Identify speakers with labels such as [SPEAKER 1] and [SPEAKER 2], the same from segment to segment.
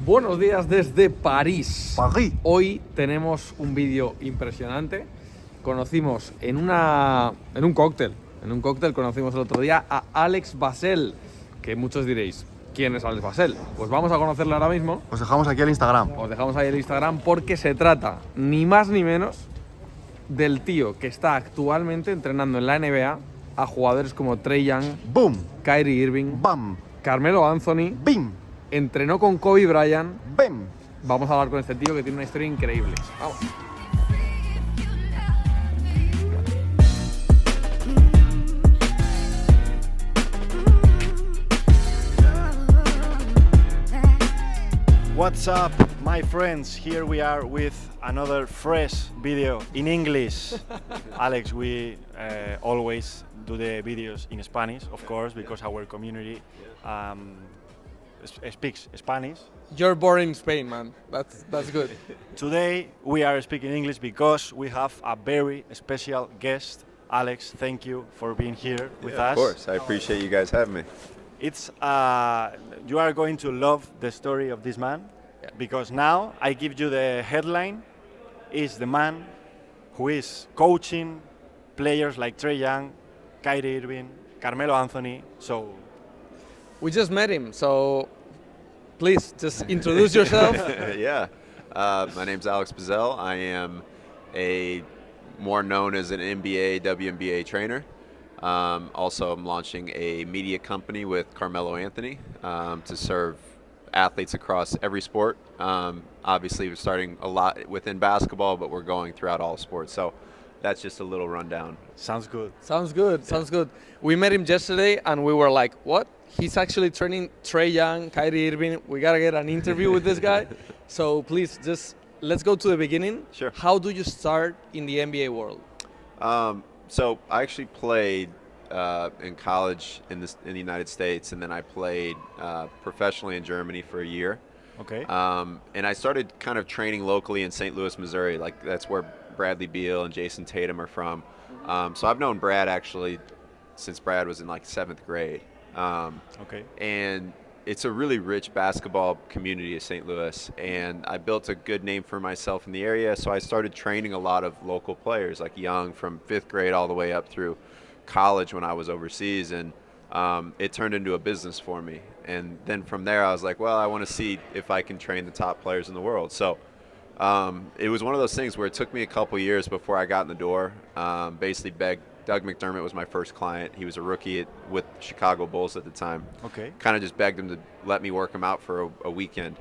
[SPEAKER 1] Buenos días desde París.
[SPEAKER 2] París.
[SPEAKER 1] Hoy tenemos un vídeo impresionante. Conocimos en un cóctel conocimos el otro día a Alex Basel, que muchos diréis, ¿quién es Alex Basel? Pues vamos a conocerlo ahora mismo.
[SPEAKER 2] Os dejamos aquí el Instagram.
[SPEAKER 1] Os dejamos ahí el Instagram porque se trata ni más ni menos del tío que está actualmente entrenando en la NBA a jugadores como Trae,
[SPEAKER 2] Boom.
[SPEAKER 1] Kyrie Irving,
[SPEAKER 2] Bam.
[SPEAKER 1] Carmelo Anthony,
[SPEAKER 2] Bim.
[SPEAKER 1] entrenó con Kobe Bryant.
[SPEAKER 2] Bim.
[SPEAKER 1] Vamos a hablar con este tío que tiene una historia increíble. Vamos.
[SPEAKER 3] What's up, my friends? Here we are with another fresh video in English. Alex, we always do the videos in Spanish, of course, because our community speaks Spanish.
[SPEAKER 1] You're born in Spain, man. That's good.
[SPEAKER 3] Today we are speaking English because we have a very special guest. Alex, thank you for being here with us.
[SPEAKER 4] Of course, I appreciate you guys having me.
[SPEAKER 3] It's you are going to love the story of this man, because now I give you the headline. Is the man who is coaching players like Trae Young, Kyrie Irving, Carmelo Anthony. So
[SPEAKER 1] We just met him, so please just introduce yourself.
[SPEAKER 4] Yeah, my name's Alex Basel. I am more known as an NBA, WNBA trainer. Also, I'm launching a media company with Carmelo Anthony to serve athletes across every sport. Obviously, we're starting a lot within basketball, but we're going throughout all sports. So that's just a little rundown.
[SPEAKER 3] sounds good.
[SPEAKER 1] Sounds good. We met him yesterday and we were like, what? He's actually training Trae Young, Kyrie Irving. We gotta get an interview with this guy. So please, just let's go to the beginning.
[SPEAKER 4] Sure.
[SPEAKER 1] How do you start in the NBA world?
[SPEAKER 4] So I actually played in college in the United States, and then I played professionally in Germany for a year.
[SPEAKER 3] Okay.
[SPEAKER 4] And I started kind of training locally in St. Louis, Missouri. Like that's where Bradley Beal and Jason Tatum are from. So I've known Brad actually since Brad was in like 7th grade.
[SPEAKER 3] Okay.
[SPEAKER 4] And it's a really rich basketball community of St. Louis, and I built a good name for myself in the area, so I started training a lot of local players, like young, from 5th grade all the way up through college when I was overseas, and it turned into a business for me. And then from there I was like, well, I want to see if I can train the top players in the world. So it was one of those things where it took me a couple years before I got in the door. Basically begged Doug McDermott was my first client. He was a rookie with Chicago Bulls at the time.
[SPEAKER 3] Okay.
[SPEAKER 4] Kind of just begged him to let me work him out for a weekend.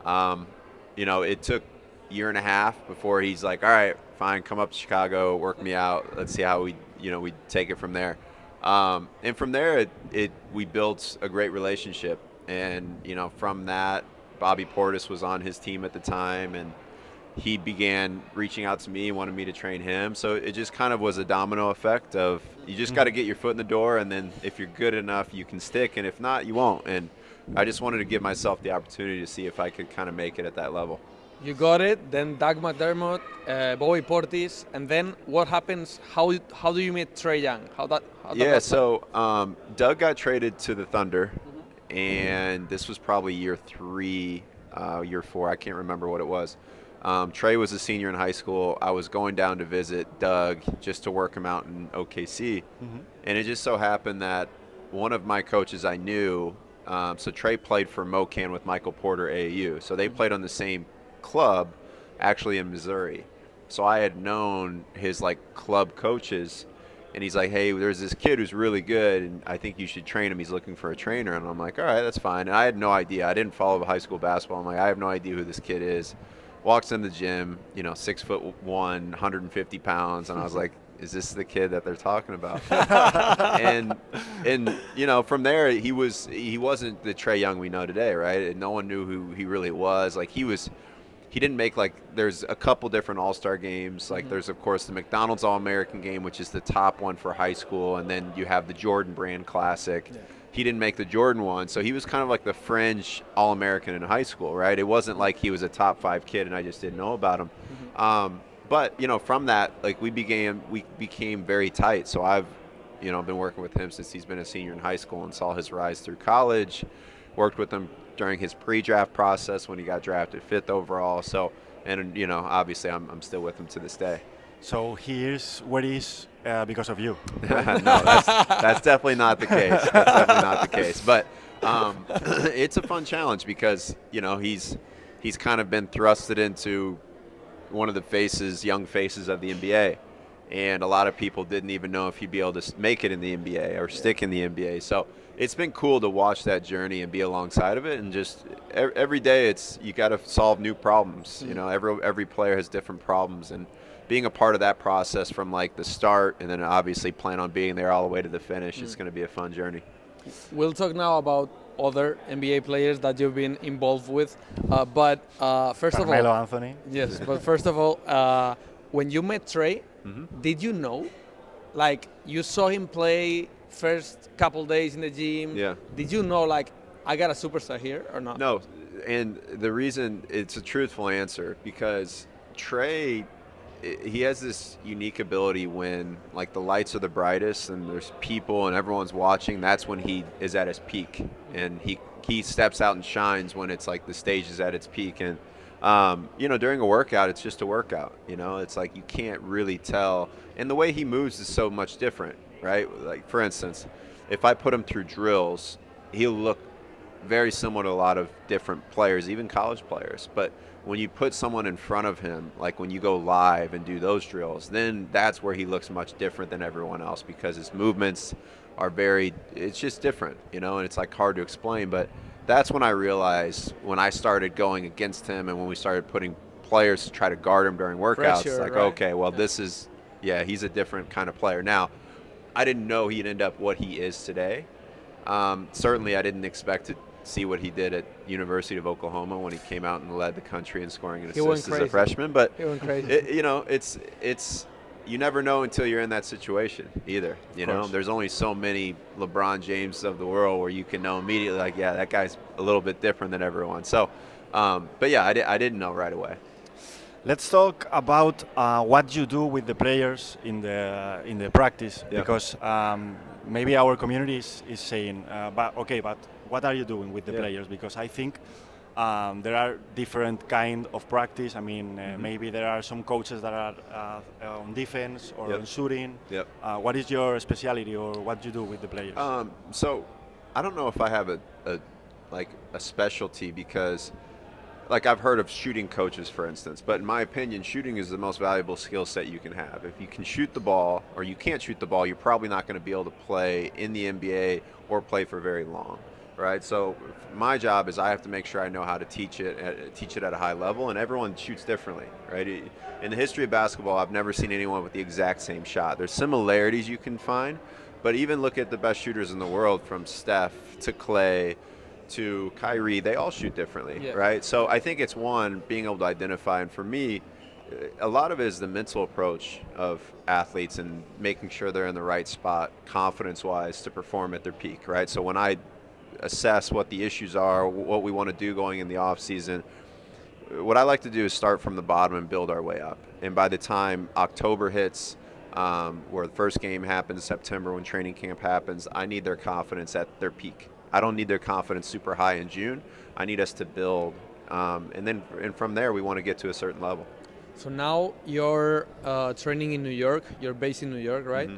[SPEAKER 4] It took a year and a half before he's like, all right, fine, come up to Chicago, work me out. Let's see how we take it from there. And from there, we built a great relationship. And, from that, Bobby Portis was on his team at the time, and he began reaching out to me, wanted me to train him. So it just kind of was a domino effect of you just got to get your foot in the door, and then if you're good enough, you can stick, and if not, you won't. And I just wanted to give myself the opportunity to see if I could kind of make it at that level.
[SPEAKER 1] You got it. Then Doug McDermott, Bobby Portis, and then what happens? How do you meet Trae Young?
[SPEAKER 4] Doug got traded to the Thunder, and this was probably year 3, year 4. I can't remember what it was. Trae was a senior in high school. I was going down to visit Doug just to work him out in OKC. And it just so happened that one of my coaches I knew, so Trae played for MoCan with Michael Porter AAU. So they played on the same club actually in Missouri. So I had known his club coaches, and he's like, hey, there's this kid who's really good, and I think you should train him. He's looking for a trainer. And I'm like, all right, that's fine. And I had no idea. I didn't follow high school basketball. I'm like, I have no idea who this kid is. Walks in the gym, 6'1", 150 pounds, and I was like, "Is this the kid that they're talking about?" and from there, he wasn't the Trae Young we know today, right? And no one knew who he really was. He didn't make there's a couple different All-Star games. There's of course the McDonald's All-American game, which is the top one for high school, and then you have the Jordan Brand Classic. Yeah. He didn't make the Jordan one, so he was kind of like the fringe All-American in high school, right? It wasn't like he was a top 5 kid and I just didn't know about him. But from that, we became very tight. So I've been working with him since he's been a senior in high school and saw his rise through college. Worked with him during his pre-draft process when he got drafted 5th overall. So, and obviously I'm still with him to this day.
[SPEAKER 3] So he is where he is because of you.
[SPEAKER 4] No, that's definitely not the case. That's definitely not the case. But it's a fun challenge because he's kind of been thrusted into one of the young faces of the NBA. And a lot of people didn't even know if he'd be able to make it in the NBA or stick in the NBA. So it's been cool to watch that journey and be alongside of it. And just every day, you got to solve new problems. Every player has different problems, and being a part of that process from like the start, and then obviously plan on being there all the way to the finish. It's going to be a fun journey.
[SPEAKER 1] We'll talk now about other NBA players that you've been involved with. But first of all,
[SPEAKER 3] Carmelo Anthony.
[SPEAKER 1] Yes, but first of all, when you met Trae, did you know? Like, you saw him play first couple days in the gym.
[SPEAKER 4] Yeah.
[SPEAKER 1] Did you know, like, I got a superstar here or not?
[SPEAKER 4] No, and the reason it's a truthful answer because Trae, he has this unique ability when like the lights are the brightest and there's people and everyone's watching. That's when he is at his peak, and he steps out and shines when it's like the stage is at its peak. And during a workout, it's just a workout. It's like you can't really tell. And the way he moves is so much different, right? Like, for instance, if I put him through drills, he'll look very similar to a lot of different players, even college players. But when you put someone in front of him, like when you go live and do those drills, then that's where he looks much different than everyone else because his movements are it's just different, and it's like hard to explain. But that's when I realized, when I started going against him and when we started putting players to try to guard him during workouts,
[SPEAKER 1] Pressure,
[SPEAKER 4] like,
[SPEAKER 1] right?
[SPEAKER 4] okay, well, he's a different kind of player. Now, I didn't know he'd end up what he is today. Certainly, I didn't expect to see what he did at University of Oklahoma when he came out and led the country in scoring and assists as a freshman. But
[SPEAKER 1] He went crazy.
[SPEAKER 4] it's you never know until you're in that situation either. There's only so many LeBron James of the world where you can know immediately, like, yeah, that guy's a little bit different than everyone. So, but yeah, I didn't know right away.
[SPEAKER 3] Let's talk about what you do with the players in the practice,
[SPEAKER 4] Yeah.
[SPEAKER 3] because maybe our community is saying, but what are you doing with the
[SPEAKER 4] Yeah.
[SPEAKER 3] players? Because I think there are different kind of practice. I mean, maybe there are some coaches that are on defense or
[SPEAKER 4] Yep.
[SPEAKER 3] on shooting.
[SPEAKER 4] Yep.
[SPEAKER 3] What is your specialty, or what you do with the players?
[SPEAKER 4] So I don't know if I have a specialty, because like I've heard of shooting coaches, for instance, but in my opinion, shooting is the most valuable skill set you can have. If you can shoot the ball, or you can't shoot the ball, you're probably not going to be able to play in the NBA or play for very long, right? So my job is I have to make sure I know how to teach it at a high level, and everyone shoots differently, right? In the history of basketball, I've never seen anyone with the exact same shot. There's similarities you can find, but even look at the best shooters in the world, from Steph to Clay to Kyrie, they all shoot differently,
[SPEAKER 1] Yeah.
[SPEAKER 4] right? So I think it's being able to identify, and for me, a lot of it is the mental approach of athletes and making sure they're in the right spot, confidence-wise, to perform at their peak, right? So when I assess what the issues are, what we want to do going in the off season, what I like to do is start from the bottom and build our way up. And by the time October hits, where the first game happens, September when training camp happens, I need their confidence at their peak. I don't need their confidence super high in June. I need us to build, and from there we want to get to a certain level.
[SPEAKER 1] So now you're training in New York. You're based in New York, right?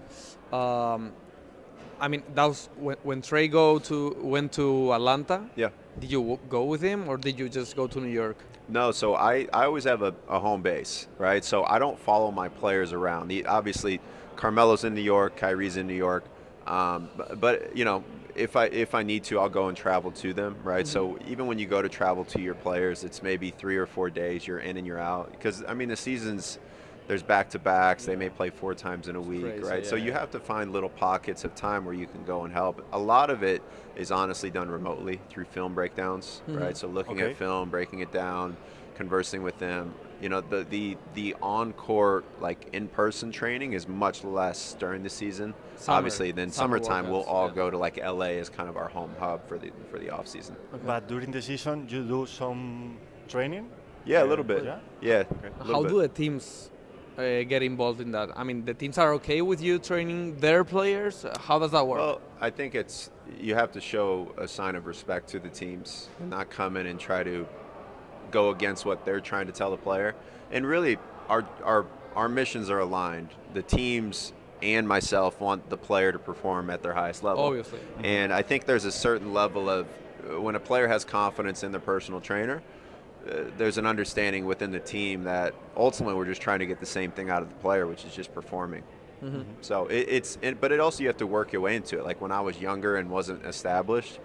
[SPEAKER 1] I mean, that was when Trae went to Atlanta.
[SPEAKER 4] Yeah.
[SPEAKER 1] Did you go with him, or did you just go to New York?
[SPEAKER 4] No, so I always have a home base, right? So I don't follow my players around. Obviously, Carmelo's in New York, Kyrie's in New York, but if I need to, I'll go and travel to them, right? So even when you go to travel to your players, it's maybe 3 or 4 days you're in and you're out, because I mean the seasons, there's back-to-backs. They may play 4 times in a week,
[SPEAKER 1] Crazy,
[SPEAKER 4] right? So
[SPEAKER 1] yeah.
[SPEAKER 4] you have to find little pockets of time where you can go and help. A lot of it is honestly done remotely through film breakdowns, right? So looking
[SPEAKER 3] Okay.
[SPEAKER 4] at film, breaking it down, conversing with them. The on-court, like in-person training is much less during the season. Obviously, then
[SPEAKER 1] summer
[SPEAKER 4] summertime we'll
[SPEAKER 1] workouts,
[SPEAKER 4] all
[SPEAKER 1] yeah.
[SPEAKER 4] go to like LA as kind of our home hub for the off season.
[SPEAKER 3] But during the season, you do some training?
[SPEAKER 4] Yeah, a little bit.
[SPEAKER 3] Yeah?
[SPEAKER 4] Yeah.
[SPEAKER 1] How do the teams get involved in that? I mean, the teams are okay with you training their players? How does that work?
[SPEAKER 4] Well, I think it's, you have to show a sign of respect to the teams and not come in and try to go against what they're trying to tell the player. And really, our missions are aligned. The teams and myself want the player to perform at their highest level.
[SPEAKER 1] Obviously.
[SPEAKER 4] And I think there's a certain level of, when a player has confidence in their personal trainer, there's an understanding within the team that ultimately we're just trying to get the same thing out of the player, which is just performing.
[SPEAKER 1] Mm-hmm.
[SPEAKER 4] So but it also, you have to work your way into it. Like when I was younger and wasn't established,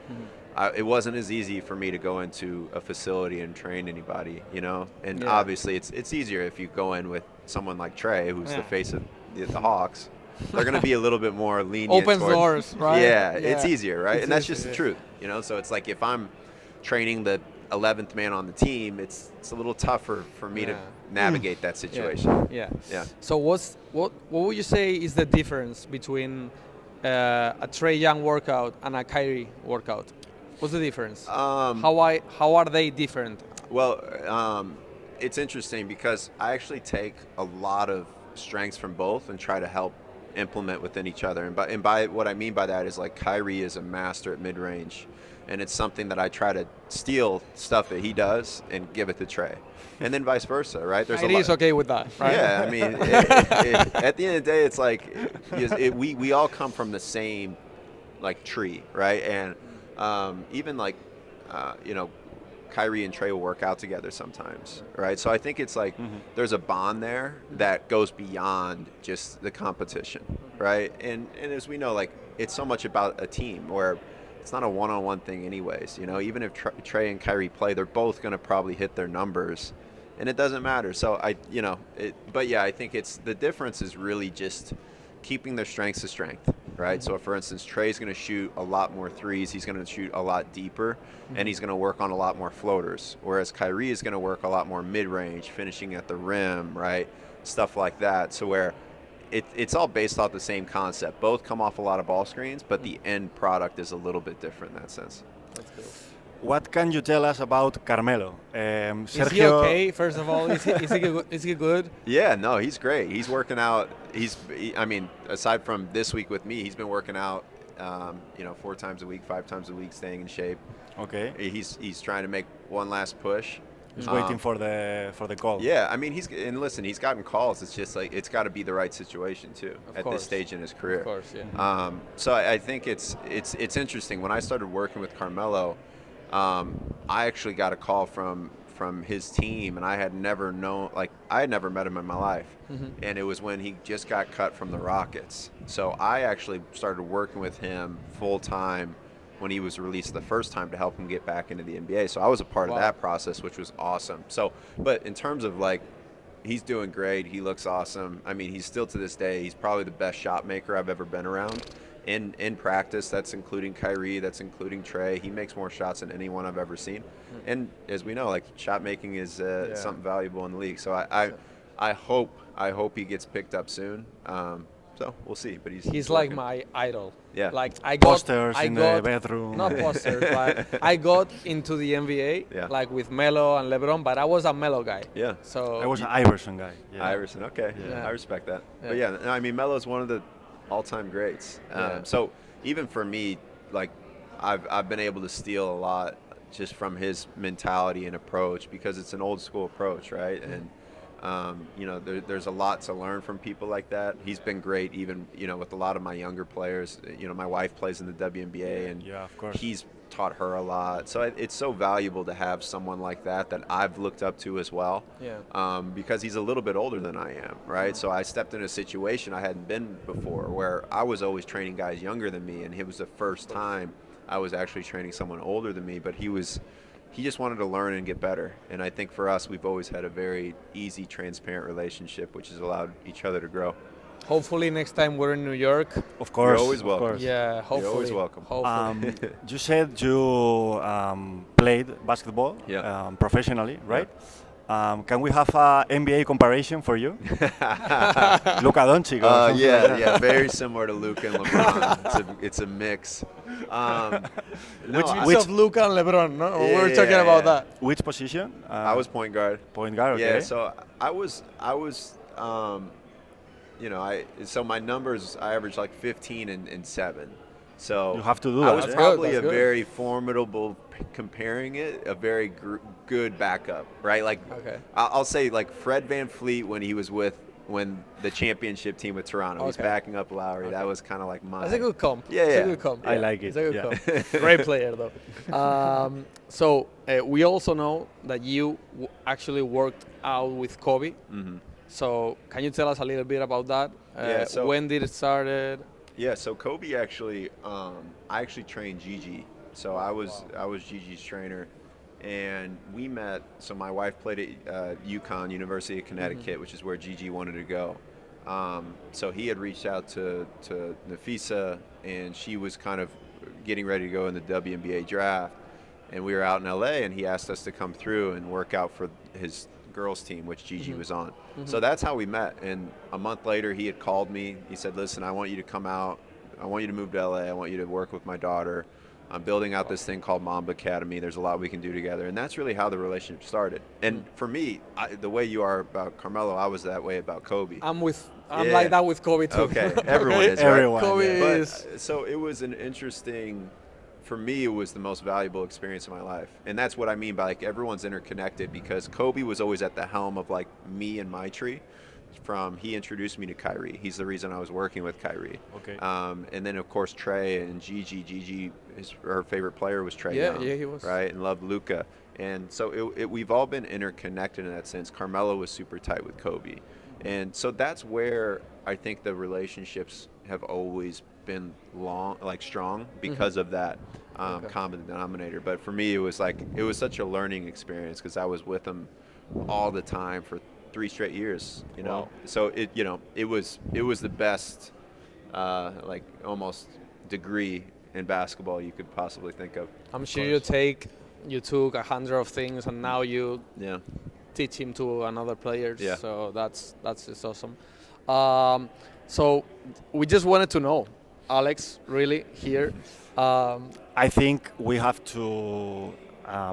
[SPEAKER 4] it wasn't as easy for me to go into a facility and train anybody, you know. And obviously, it's easier if you go in with someone like Trae, who's the face of the Hawks. They're going to be a little bit more lenient.
[SPEAKER 1] Opens doors, right?
[SPEAKER 4] Yeah, it's easier, right? And that's just the
[SPEAKER 1] easier.
[SPEAKER 4] truth, you know. So it's like if I'm training the 11th man on the team, it's a little tougher for me to navigate that situation.
[SPEAKER 1] Yeah.
[SPEAKER 4] Yeah.
[SPEAKER 1] So what would you say is the difference between a Trae Young workout and a Kyrie workout? What's the difference? How are they different?
[SPEAKER 4] Well, it's interesting because I actually take a lot of strengths from both and try to help implement within each other. And by what I mean by that is like Kyrie is a master at mid-range, and it's something that I try to steal stuff that he does and give it to Trae. And then vice versa, right? There's
[SPEAKER 1] Kyrie's okay with that, right?
[SPEAKER 4] Yeah, I mean, at the end of the day, it's like we all come from the same like tree, right? And even like you know, Kyrie and Trae will work out together sometimes, right? So I think it's like there's a bond there that goes beyond just the competition, right? And as we know, like it's so much about a team where it's not a one-on-one thing anyways, you know. Even if Trae and Kyrie play, they're both going to probably hit their numbers, and it doesn't matter. So but yeah, I think it's the difference is really just keeping their strengths to strength, right? So for instance, Trae's going to shoot a lot more threes, he's going to shoot a lot deeper, and he's going to work on a lot more floaters, whereas Kyrie is going to work a lot more mid-range, finishing at the rim, right? Stuff like that. So where it's all based off the same concept. Both come off a lot of ball screens, but the end product is a little bit different in that sense.
[SPEAKER 1] That's cool.
[SPEAKER 3] What can you tell us about Carmelo?
[SPEAKER 1] Is he okay, first of all? Is he good?
[SPEAKER 4] Yeah, no, he's great. He's working out. I mean, aside from this week with me, he's been working out, 4 times a week, 5 times a week, staying in shape.
[SPEAKER 3] Okay.
[SPEAKER 4] He's trying to make one last push.
[SPEAKER 3] He's waiting for the call.
[SPEAKER 4] Yeah, I mean, he's gotten calls. It's just like it's got to be the right situation too at this stage in his career.
[SPEAKER 1] Of course, yeah.
[SPEAKER 4] So I think it's interesting. When I started working with Carmelo, I actually got a call from his team, and I had never met him in my life. And it was when he just got cut from the Rockets. So I actually started working with him full time when he was released the first time to help him get back into the NBA. So I was a part of that process, which was awesome. So, but in terms of like, he's doing great. He looks awesome. I mean, he's still to this day, he's probably the best shot maker I've ever been around. In practice, that's including Kyrie, that's including Trae. He makes more shots than anyone I've ever seen. And as we know, like shot making is something valuable in the league. So I hope he gets picked up soon. So we'll see, but he's
[SPEAKER 1] like my idol.
[SPEAKER 4] Yeah.
[SPEAKER 1] Like I got
[SPEAKER 3] posters in the bedroom.
[SPEAKER 1] Not posters, but I got into the NBA like with Melo and LeBron, but I was a Melo guy.
[SPEAKER 4] Yeah.
[SPEAKER 1] So
[SPEAKER 3] I was an Iverson guy. Yeah.
[SPEAKER 4] Iverson, okay.
[SPEAKER 1] Yeah.
[SPEAKER 4] I respect that.
[SPEAKER 1] Yeah.
[SPEAKER 4] But yeah, I mean, Melo's one of the all-time greats. So even for me, like I've been able to steal a lot just from his mentality and approach, because it's an old school approach, right? And there's a lot to learn from people like that. He's been great, even with a lot of my younger players. My wife plays in the WNBA, and
[SPEAKER 3] of course,
[SPEAKER 4] he's taught her a lot. So it's so valuable to have someone like that I've looked up to as well. Because he's a little bit older than I am, right? So I stepped in a situation I hadn't been before, where I was always training guys younger than me, and it was the first time I was actually training someone older than me. But he just wanted to learn and get better. And I think for us, we've always had a very easy, transparent relationship, which has allowed each other to grow.
[SPEAKER 1] Hopefully next time we're in New York.
[SPEAKER 3] Of course.
[SPEAKER 4] You're always welcome.
[SPEAKER 3] Course.
[SPEAKER 1] Yeah, hopefully.
[SPEAKER 4] You're always welcome.
[SPEAKER 1] Hopefully.
[SPEAKER 3] You said you played basketball professionally, right? Can we have an NBA comparison for you? Luka Doncic.
[SPEAKER 4] Yeah, very similar to Luka and LeBron. It's a mix.
[SPEAKER 1] Which of Luka and LeBron? No, we're talking about that.
[SPEAKER 3] Which position?
[SPEAKER 4] I was point guard.
[SPEAKER 3] Point guard. Okay.
[SPEAKER 4] Yeah, so I was. So my numbers, I averaged like 15 and 7. So
[SPEAKER 3] You have to do
[SPEAKER 4] I
[SPEAKER 3] that,
[SPEAKER 4] was
[SPEAKER 3] yeah.
[SPEAKER 4] probably
[SPEAKER 1] That's
[SPEAKER 4] a
[SPEAKER 1] good.
[SPEAKER 4] very formidable, comparing it, a very good backup, right? Like,
[SPEAKER 1] Okay.
[SPEAKER 4] I'll say like Fred VanVleet when the championship team with Toronto, he's
[SPEAKER 1] Okay.
[SPEAKER 4] backing up Lowry. That was kind of like my.
[SPEAKER 1] That's a good comp.
[SPEAKER 4] Yeah,
[SPEAKER 1] It's
[SPEAKER 4] yeah.
[SPEAKER 1] a good comp.
[SPEAKER 3] I like it.
[SPEAKER 1] It's a good
[SPEAKER 3] Yeah.
[SPEAKER 1] comp. Great player, though. So we also know that you actually worked out with Kobe.
[SPEAKER 4] Mhm.
[SPEAKER 1] So can you tell us a little bit about that?
[SPEAKER 4] Yeah, so-
[SPEAKER 1] When did it started?
[SPEAKER 4] Yeah, so Kobe actually, I actually trained Gigi. So I was Gigi's trainer, and we met. So my wife played at UConn, University of Connecticut, which is where Gigi wanted to go. So he had reached out to Nafisa, and she was kind of getting ready to go in the WNBA draft, and we were out in LA, and he asked us to come through and work out for his girls team, which Gigi was on. So that's how we met. And a month later, he had called me. He said, "Listen, I want you to come out. I want you to move to LA. I want you to work with my daughter. I'm building out this thing called Mamba Academy. There's a lot we can do together." And that's really how the relationship started. And for me, the way you are about Carmelo, I was that way about Kobe.
[SPEAKER 1] I'm
[SPEAKER 4] Yeah.
[SPEAKER 1] like that with Kobe too.
[SPEAKER 4] Okay, everyone is, right?
[SPEAKER 3] Everyone.
[SPEAKER 1] Kobe
[SPEAKER 3] yeah.
[SPEAKER 4] But,
[SPEAKER 1] is.
[SPEAKER 4] so it was an interesting, for me, it was the most valuable experience of my life. And that's what I mean by like everyone's interconnected, because Kobe was always at the helm of like me and my tree. He introduced me to Kyrie. He's the reason I was working with Kyrie.
[SPEAKER 3] Okay.
[SPEAKER 4] And then of course Trae and Gigi. Gigi, her favorite player was Trae
[SPEAKER 1] Yeah,
[SPEAKER 4] Young,
[SPEAKER 1] yeah, he was.
[SPEAKER 4] right, and loved Luka. And so we've all been interconnected in that sense. Carmelo was super tight with Kobe. And so that's where I think the relationships have always been strong because of that common denominator. But for me, it was such a learning experience because I was with him all the time for 3 straight years, you know.
[SPEAKER 1] Wow.
[SPEAKER 4] So it was the best, like almost degree in basketball you could possibly think of.
[SPEAKER 1] I'm sure you took 100 of things, and now you
[SPEAKER 4] Yeah.
[SPEAKER 1] teach him to another players.
[SPEAKER 4] Yeah.
[SPEAKER 1] So that's just awesome. So we just wanted to know, Alex, really here.
[SPEAKER 3] I think we have to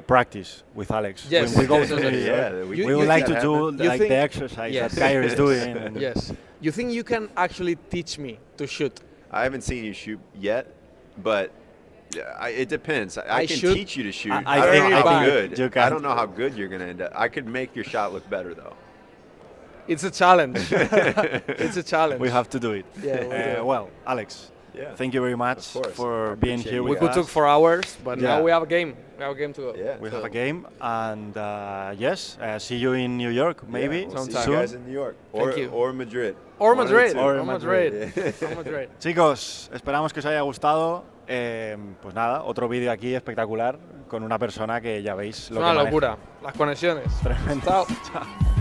[SPEAKER 3] practice with Alex.
[SPEAKER 1] Yes,
[SPEAKER 3] When we go
[SPEAKER 1] yes,
[SPEAKER 3] to
[SPEAKER 1] yes,
[SPEAKER 3] the,
[SPEAKER 1] yes.
[SPEAKER 4] Yeah,
[SPEAKER 3] we
[SPEAKER 1] You-
[SPEAKER 3] would
[SPEAKER 1] you
[SPEAKER 3] like
[SPEAKER 1] think-
[SPEAKER 3] to do
[SPEAKER 1] You
[SPEAKER 3] like
[SPEAKER 1] think-
[SPEAKER 3] the exercise
[SPEAKER 1] Yes.
[SPEAKER 3] that Kyrie is doing. And
[SPEAKER 1] Yes. You think you can actually teach me to shoot?
[SPEAKER 4] I haven't seen you shoot yet, but it depends. I can
[SPEAKER 1] shoot-
[SPEAKER 4] teach you to shoot.
[SPEAKER 3] I
[SPEAKER 4] don't
[SPEAKER 3] think-
[SPEAKER 4] know
[SPEAKER 3] I
[SPEAKER 4] how
[SPEAKER 3] think
[SPEAKER 4] good.
[SPEAKER 3] you can.
[SPEAKER 4] I don't know how good you're gonna end up. I could make your shot look better though.
[SPEAKER 1] It's a challenge. It's a challenge.
[SPEAKER 3] we have to do it.
[SPEAKER 1] Yeah, we do.
[SPEAKER 3] Well, Alex,
[SPEAKER 4] Yeah.
[SPEAKER 3] thank you very much
[SPEAKER 4] Of course.
[SPEAKER 3] for
[SPEAKER 4] I
[SPEAKER 3] being
[SPEAKER 4] appreciate
[SPEAKER 3] here
[SPEAKER 4] you
[SPEAKER 1] We
[SPEAKER 3] with
[SPEAKER 1] could
[SPEAKER 3] us.
[SPEAKER 1] talk for hours, but
[SPEAKER 3] Yeah.
[SPEAKER 1] now we have a game. We have a game to go.
[SPEAKER 4] Yeah.
[SPEAKER 3] We
[SPEAKER 1] So-
[SPEAKER 3] have a game, and yes, see you in New York maybe
[SPEAKER 4] Yeah, we'll see
[SPEAKER 1] sometime.
[SPEAKER 4] you
[SPEAKER 3] soon.
[SPEAKER 4] guys in New York
[SPEAKER 1] Thank you.
[SPEAKER 4] or Madrid.
[SPEAKER 1] Or
[SPEAKER 4] One of the
[SPEAKER 1] Madrid.
[SPEAKER 4] two.
[SPEAKER 3] Or
[SPEAKER 1] Or
[SPEAKER 3] Madrid.
[SPEAKER 1] Madrid. Or Madrid.
[SPEAKER 3] Chicos, esperamos que os haya gustado. Pues nada, otro vídeo aquí espectacular con una persona que ya veis
[SPEAKER 1] Es
[SPEAKER 3] lo
[SPEAKER 1] una
[SPEAKER 3] que maneja.
[SPEAKER 1] locura. Las conexiones.
[SPEAKER 3] Tremendo.
[SPEAKER 1] Chao.
[SPEAKER 3] Chao.